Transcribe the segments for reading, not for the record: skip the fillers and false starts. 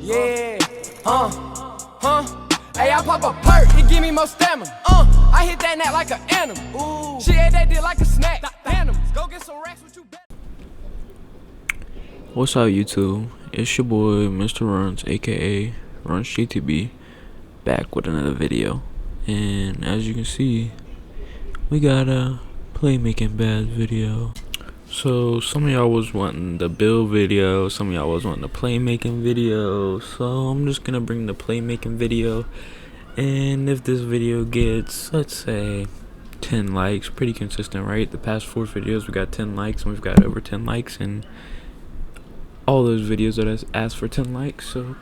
Yeah, Hey, I pop a perk, it give me more stamina. I hit that net like an animal. Ooh. She ate that dick like a snack. Animals, go get some racks with you. What's up, YouTube? It's your boy, Mr. Runs, aka Runs GTB, back with another video. And as you can see, we got a playmaking bad video. So some of y'all was wanting the build video, some of y'all was wanting the playmaking video. So I'm just gonna bring the playmaking video. And if this video gets, let's say, 10 likes, pretty consistent, right? The past 4 videos we got 10 likes, and we've got over 10 likes in all those videos that I asked for 10 likes. So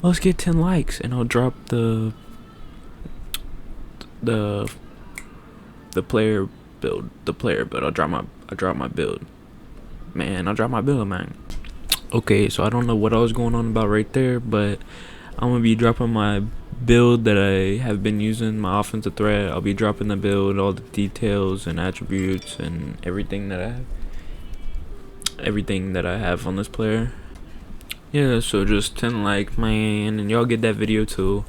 let's get 10 likes, and I'll drop the player build. I'll drop my build. I'll drop my build, man. Okay, so I don't know what I was going on about right there, but I'm gonna be dropping my build that I have been using, my offensive threat. I'll be dropping the build, all the details and attributes and everything that I have on this player. Yeah, so just 10 likes, man, and y'all get that video too.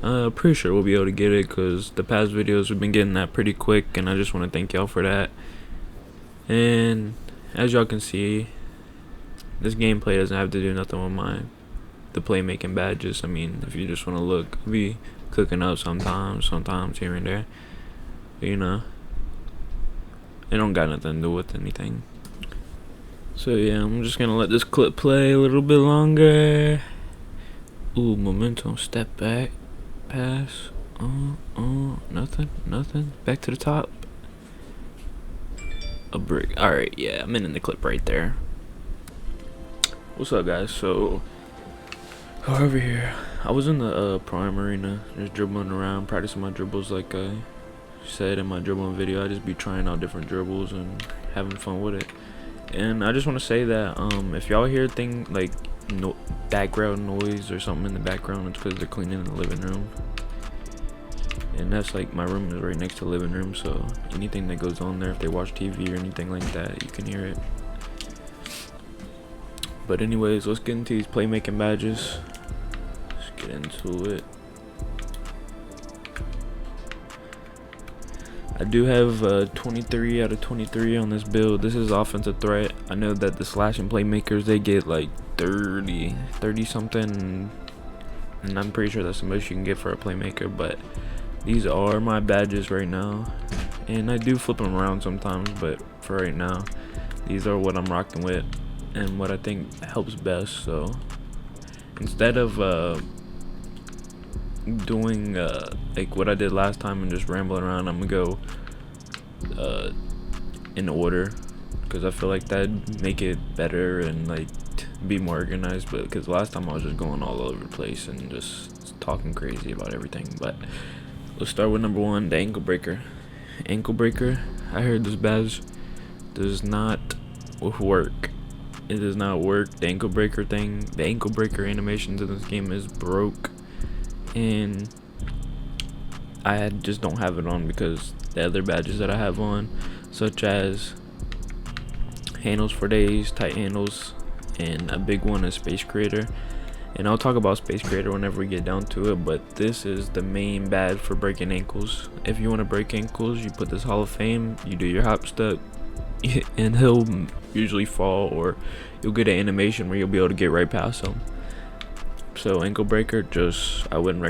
Pretty sure we'll be able to get it because the past videos we've been getting that pretty quick, and I just want to thank y'all for that. And as y'all can see, this gameplay doesn't have to do nothing with the playmaking badges. I mean, if you just want to look, I'll be cooking up sometimes here and there, but, you know, it don't got nothing to do with anything. So yeah, I'm just gonna let this clip play a little bit longer. Ooh, momentum, step back, pass, nothing, back to the top, a brick. Alright, yeah, I'm in the clip right there. What's up, guys? So over here, I was in the prime arena, just dribbling around, practicing my dribbles. Like I said in my dribbling video, I just be trying out different dribbles and having fun with it. And I just want to say that if y'all hear things like background noise or something in the background, it's because they're cleaning the living room. And that's like, my room is right next to the living room, so anything that goes on there, if they watch TV or anything like that, you can hear it. But anyways, let's get into these playmaking badges. Let's get into it. I do have 23 out of 23 on this build. This is offensive threat. I know that the slashing playmakers, they get like 30 something, and I'm pretty sure that's the most you can get for a playmaker. But these are my badges right now, and I do flip them around sometimes, but for right now, these are what I'm rocking with and what I think helps best. So instead of doing like what I did last time and just rambling around, I'm gonna go in order, because I feel like that'd make it better and like be more organized. But because last time I was just going all over the place and just talking crazy about everything. But let's start with number 1, the ankle breaker. I heard this badge does not work. It does not work. The ankle breaker thing, the ankle breaker animations in this game is broke, and I just don't have it on because the other badges that I have on, such as handles for days, tight handles, and a big one is space creator. And I'll talk about space creator whenever we get down to it, but this is the main badge for breaking ankles. If you want to break ankles, you put this Hall of Fame, you do your hop step, and he'll usually fall, or you'll get an animation where you'll be able to get right past him. So ankle breaker, I wouldn't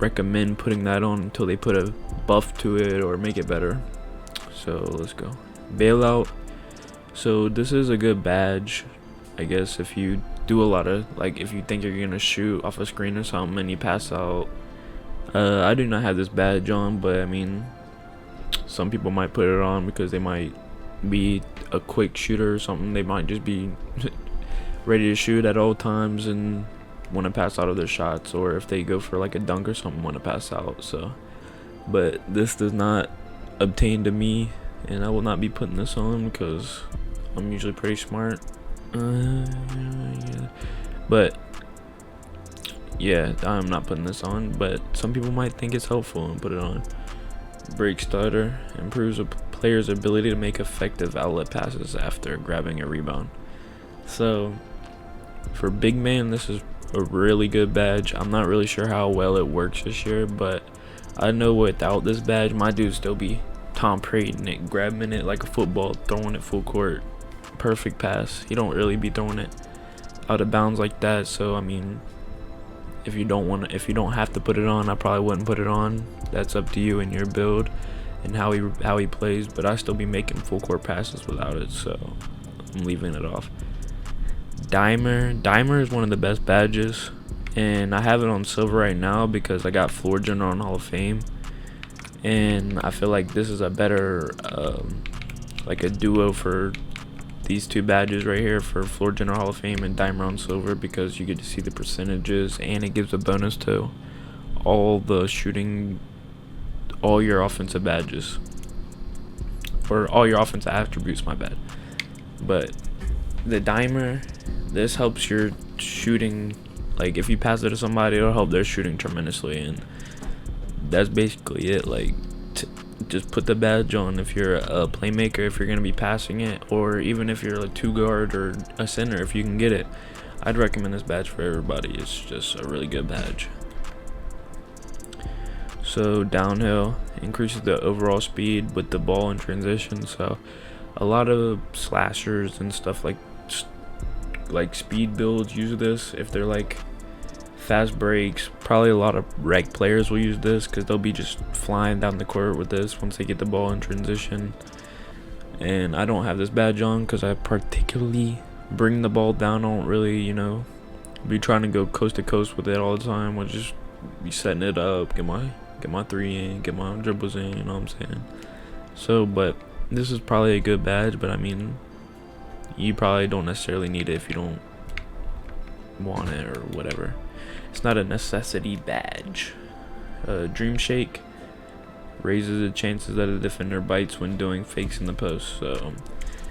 recommend putting that on until they put a buff to it or make it better. So let's go. Bailout. So this is a good badge, I guess, if you do a lot of, like, if you think you're gonna shoot off a screen or something and you pass out. I do not have this badge on, but I mean, some people might put it on because they might be a quick shooter or something. They might just be ready to shoot at all times and want to pass out of their shots, or if they go for like a dunk or something, want to pass out. So, but this does not obtain to me, and I will not be putting this on because I'm usually pretty smart. Yeah. But yeah, I'm not putting this on, but some people might think it's helpful and put it on. Break starter improves a player's ability to make effective outlet passes after grabbing a rebound. So for big man, this is a really good badge. I'm not really sure how well it works this year, but I know without this badge, my dude still be Tom Brady it, grabbing it like a football, throwing it full court, perfect pass. He don't really be throwing it out of bounds like that. So I mean, if you don't have to put it on, I probably wouldn't put it on. That's up to you and your build and how he plays. But I still be making full court passes without it, so I'm leaving it off. Dimer is one of the best badges, and I have it on silver right now because I got floor general on Hall of Fame, and I feel like this is a better like a duo for these two badges right here, for floor general Hall of Fame and Dimer on silver, because you get to see the percentages and it gives a bonus to all the shooting, all your offensive badges, or all your offensive attributes, my bad. But the Dimer, this helps your shooting. Like if you pass it to somebody, it'll help their shooting tremendously, and that's basically it. Like just put the badge on if you're a playmaker, if you're gonna be passing it, or even if you're a 2-guard or a center, if you can get it. I'd recommend this badge for everybody. It's just a really good badge. So downhill increases the overall speed with the ball in transition. So a lot of slashers and stuff like speed builds use this. If they're like fast breaks, probably a lot of reg players will use this because they'll be just flying down the court with this once they get the ball in transition. And I don't have this badge on because I particularly bring the ball down. I don't really, you know, be trying to go coast to coast with it all the time. I'll just be setting it up, get my three in, get my dribbles in, you know what I'm saying? So, but this is probably a good badge, but I mean, you probably don't necessarily need it if you don't want it or whatever. It's not a necessity badge. Dream Shake raises the chances that a defender bites when doing fakes in the post. So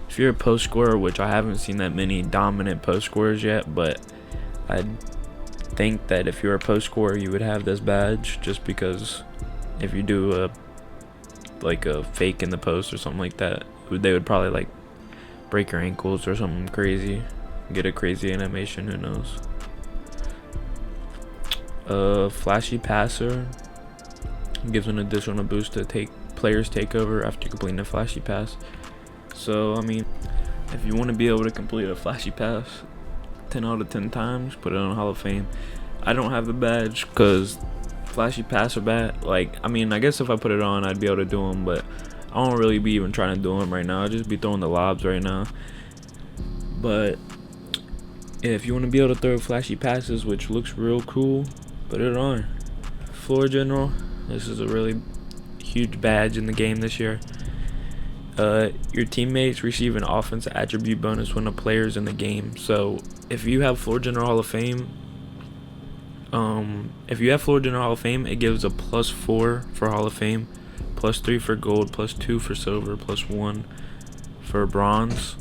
if you're a post scorer, which I haven't seen that many dominant post scorers yet, but I think that if you're a post scorer, you would have this badge, just because if you do a fake in the post or something like that, they would probably like break your ankles or something crazy, get a crazy animation, who knows. Flashy passer gives an additional boost to players take over after completing a flashy pass. So I mean, if you want to be able to complete a flashy pass 10 out of 10 times, put it on Hall of Fame. I don't have the badge because flashy pass are bad. Like, I mean, I guess if I put it on, I'd be able to do them, but I don't really be even trying to do them right now. I just be throwing the lobs right now. But if you want to be able to throw flashy passes, which looks real cool, put it on. Floor general, this is a really huge badge in the game this year. Your teammates receive an offensive attribute bonus when a player is in the game. So if you have floor general Hall of Fame, it gives a +4 for Hall of Fame, +3 for gold, +2 for silver, +1 for bronze.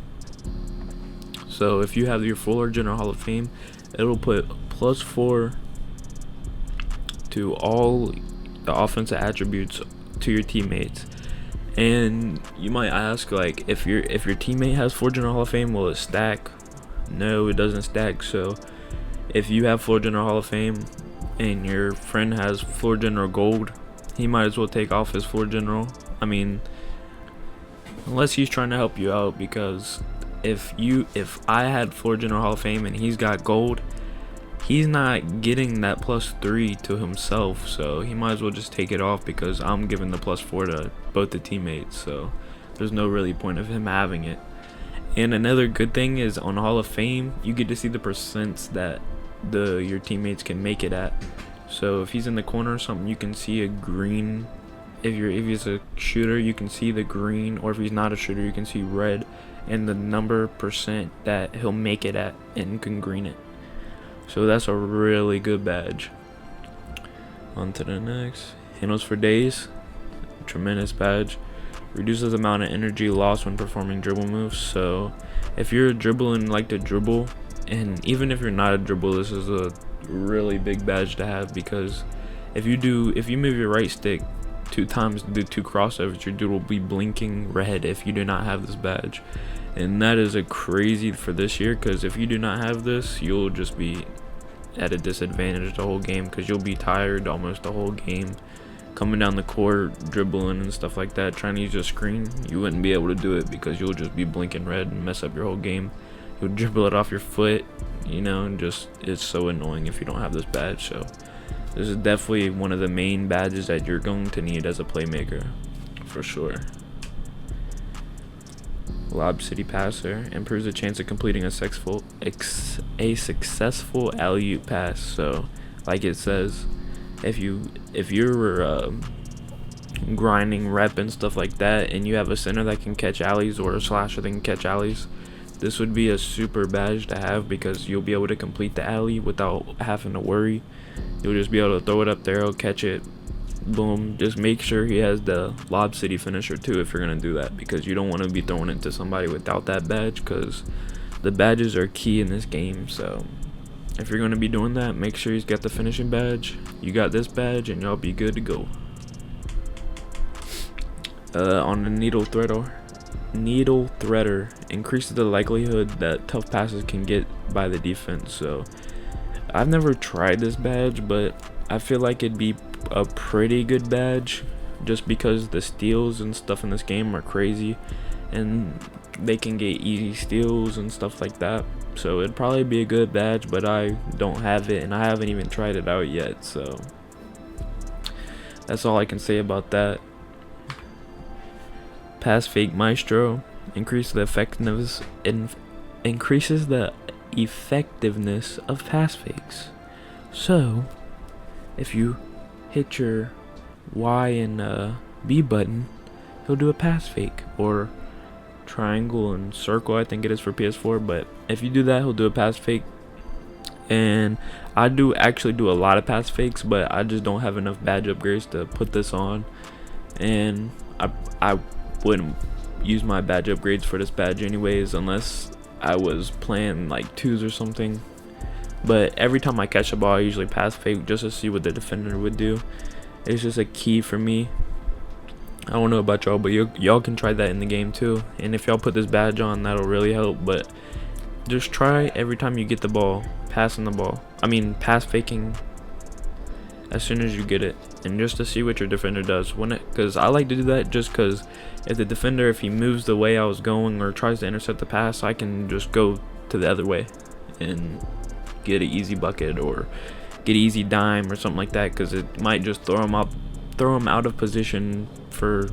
So if you have your floor general Hall of Fame, it'll put +4 to all the offensive attributes to your teammates. And you might ask, like, if your teammate has floor general Hall of Fame, will it stack? No, it doesn't stack. So if you have floor general Hall of Fame and your friend has floor general gold, he might as well take off his floor general. I mean, unless he's trying to help you out, because if I had floor general Hall of Fame and he's got gold, he's not getting that +3 to himself, so he might as well just take it off because I'm giving the +4 to both the teammates. So there's no really point of him having it. And another good thing is, on Hall of Fame, you get to see the percents that your teammates can make it at. So if he's in the corner or something, you can see a green. If he's a shooter, you can see the green, or if he's not a shooter, you can see red, and the number % that he'll make it at, and can green it. So that's a really good badge. On to the next. Handles for days. Tremendous badge. Reduces the amount of energy lost when performing dribble moves. So if you're dribbling like to dribble, and even if you're not a dribble, this is a really big badge to have, because if you move your right stick 2 times to do 2 crossovers, your dude will be blinking red if you do not have this badge. And that is a crazy for this year, because if you do not have this, you'll just be at a disadvantage the whole game, because you'll be tired almost the whole game coming down the court, dribbling and stuff like that, trying to use your screen. You wouldn't be able to do it because you'll just be blinking red and mess up your whole game. You'll dribble it off your foot, you know, and just, it's so annoying if you don't have this badge. So this is definitely one of the main badges that you're going to need as a playmaker, for sure. Lob City Passer improves the chance of completing a successful alley-oop pass. So, like it says, if you're grinding rep and stuff like that, and you have a center that can catch alleys or a slasher that can catch alleys, this would be a super badge to have, because you'll be able to complete the alley without having to worry. You'll just be able to throw it up there, he'll catch it, boom. Just make sure he has the Lob City finisher too if you're gonna do that, because you don't want to be throwing it to somebody without that badge, because the badges are key in this game. So if you're gonna be doing that, make sure he's got the finishing badge, you got this badge, and y'all be good to go. On the needle threader increases the likelihood that tough passes can get by the defense. So I've never tried this badge, but I feel like it'd be a pretty good badge, just because the steals and stuff in this game are crazy, and they can get easy steals and stuff like that. So it'd probably be a good badge, but I don't have it, and I haven't even tried it out yet. So that's all I can say about that. Pass Fake Maestro increases the effectiveness of pass fakes. So if you hit your Y and B button, he'll do a pass fake, or triangle and circle, I think it is for PS4. But if you do that, he'll do a pass fake. And I do actually do a lot of pass fakes, but I just don't have enough badge upgrades to put this on, and I wouldn't use my badge upgrades for this badge anyways, unless I was playing like 2s or something. But every time I catch a ball, I usually pass fake just to see what the defender would do. It's just a key for me. I don't know about y'all, but y'all can try that in the game too. And if y'all put this badge on, that'll really help. But just try every time you get the ball, pass faking as soon as you get it, and just to see what your defender does. Because I like to do that, just because if the defender, if he moves the way I was going or tries to intercept the pass, I can just go to the other way and get an easy bucket or get an easy dime or something like that, because it might just throw him out of position for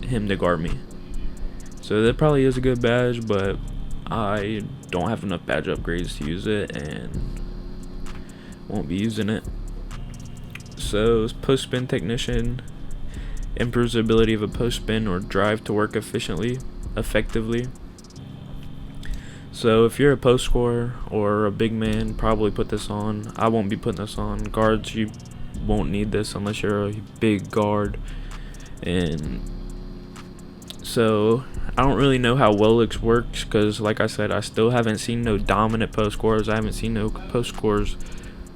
him to guard me. So that probably is a good badge, but I don't have enough badge upgrades to use it and won't be using it. So post spin technician improves the ability of a post spin or drive to work effectively. So if you're a post scorer or a big man, probably put this on. I won't be putting this on. Guards, you won't need this unless you're a big guard. And so I don't really know how well it works, because like I said, I still haven't seen no dominant post scorers. I haven't seen no post scorers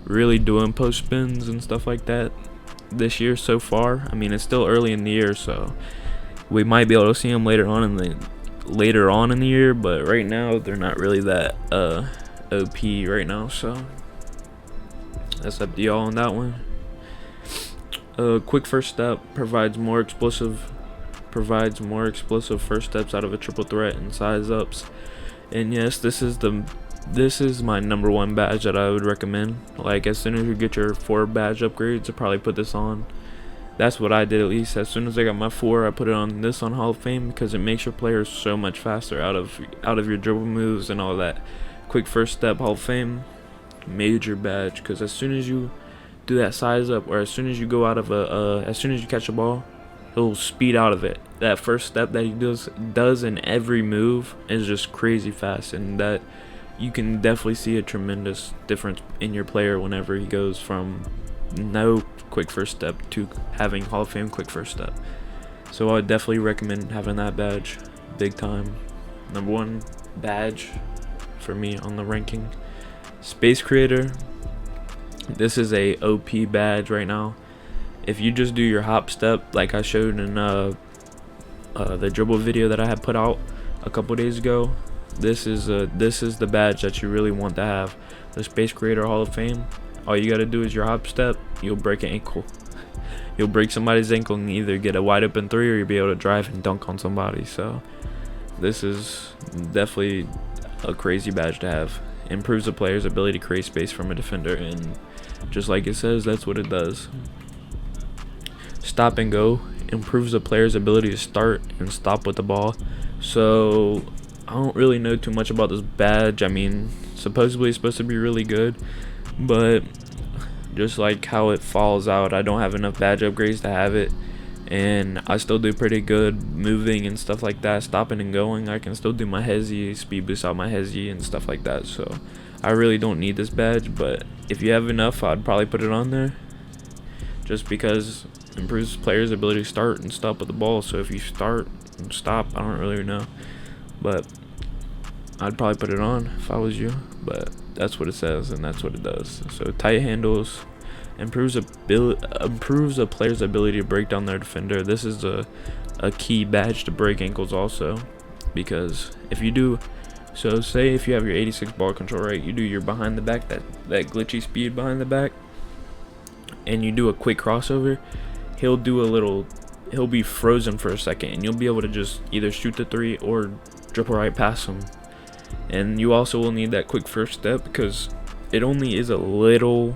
really doing post spins and stuff like that this year so far. I mean, it's still early in the year, so we might be able to see them later on in the year, but right now they're not really that OP right now. So that's up to y'all on that one. Quick first step provides more explosive first steps out of a triple threat and size ups. And yes, this is my #1 badge that I would recommend. Like, as soon as you get your 4 badge upgrades, I'll probably put this on. That's what I did, at least. As soon as I got my 4, I put it on this on Hall of Fame, because it makes your players so much faster out of your dribble moves and all that. Quick first step, Hall of Fame, major badge, because as soon as you do that size up, or as soon as you go out of as soon as you catch a ball, he'll speed out of it. That first step that he does in every move is just crazy fast, and that you can definitely see a tremendous difference in your player whenever he goes from no quick first step to having Hall of Fame quick first step. So I would definitely recommend having that badge, big time. #1 badge for me on the ranking. Space Creator. This is a OP badge right now. If you just do your hop step like I showed in the dribble video that I had put out a couple days ago, this is the badge that you really want to have. The Space Creator Hall of Fame. All you gotta do is your hop step. You'll break an ankle. You'll break somebody's ankle and either get a wide open 3 or you'll be able to drive and dunk on somebody. So this is definitely a crazy badge to have. Improves the player's ability to create space from a defender, and just like it says, that's what it does. Stop and go. Improves the player's ability to start and stop with the ball. So I don't really know too much about this badge. I mean, supposedly it's supposed to be really good, but just like how it falls out, I don't have enough badge upgrades to have it, and I still do pretty good moving and stuff like that, stopping and going. I can still do my hezzy, speed boost out my hezzy and stuff like that, so I really don't need this badge. But if you have enough, I'd probably put it on there, just because it improves players' ability to start and stop with the ball. So if you start and stop, I don't really know, but I'd probably put it on if I was you. But that's what it says, and that's what it does. So tight handles. Improves a player's ability to break down their defender. This is a key badge to break ankles also, because if you do, so say if you have your 86 ball control, right, you do your behind the back, that glitchy speed behind the back, and you do a quick crossover, he'll be frozen for a second, and you'll be able to just either shoot the 3 or dribble right past him. And you also will need that quick first step, because it only is a little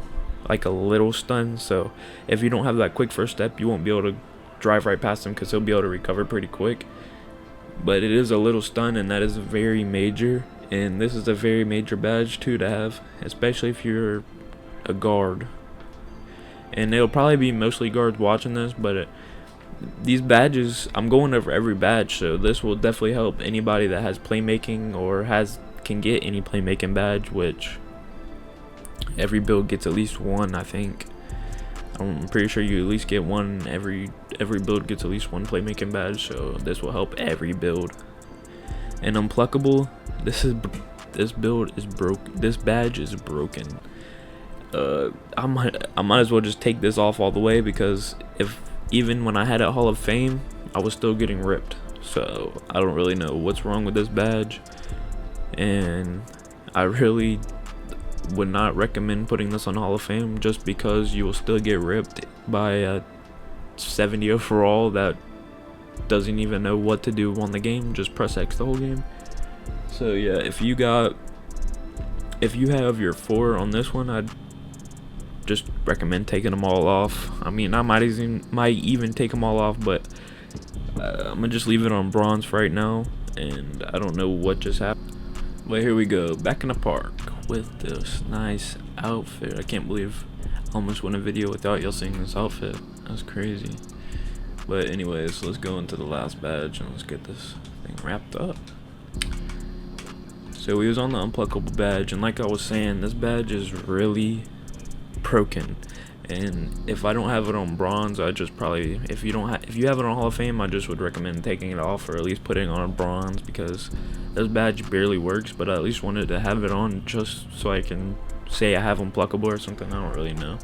stun. So if you don't have that quick first step, you won't be able to drive right past him, because he'll be able to recover pretty quick. But it is a little stun, and that is very major, and this is a very major badge too to have, especially if you're a guard. And it'll probably be mostly guards watching this, but these badges, I'm going over every badge, so this will definitely help anybody that has playmaking or can get any playmaking badge, which every build gets at least one, I think. I'm pretty sure you at least get one. Every build gets at least one playmaking badge, so this will help every build. And unpluckable, this build is broke. This badge is broken. I might as well just take this off all the way, because even when I had it Hall of Fame, I was still getting ripped. So I don't really know what's wrong with this badge, and I really would not recommend putting this on Hall of Fame, just because you will still get ripped by a 70 overall that doesn't even know what to do on the game, just press X the whole game. So yeah, if you have your 4 on this one, I'd just recommend taking them all off. I mean, I might even take them all off, but I'm gonna just leave it on bronze for right now, and I don't know what just happened. But here we go, back in the park with this nice outfit. I can't believe I almost won a video without y'all seeing this outfit. That's crazy. But anyways, let's go into the last badge and let's get this thing wrapped up. So we was on the unpluckable badge, and like I was saying, this badge is really broken. And if I don't have it on bronze, I just probably, if you have it on Hall of Fame, I just would recommend taking it off, or at least putting it on bronze, because this badge barely works. But I at least wanted to have it on just so I can say I have unpluckable or something. I don't really know,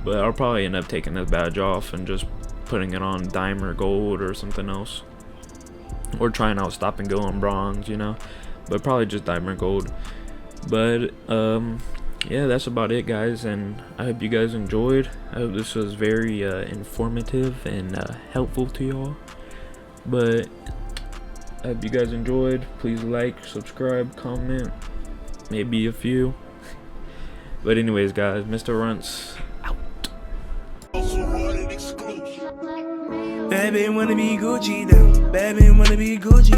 but I'll probably end up taking this badge off and just putting it on dime or gold or something else, or trying out stop and go on bronze, you know, but probably just dime or gold. But yeah, that's about it, guys, and I hope you guys enjoyed. I hope this was very informative and helpful to y'all. But I hope you guys enjoyed. Please like, subscribe, comment, maybe a few. But anyways, guys, Mr. Runts out. Baby wanna be Gucci now. Baby wanna be Gucci.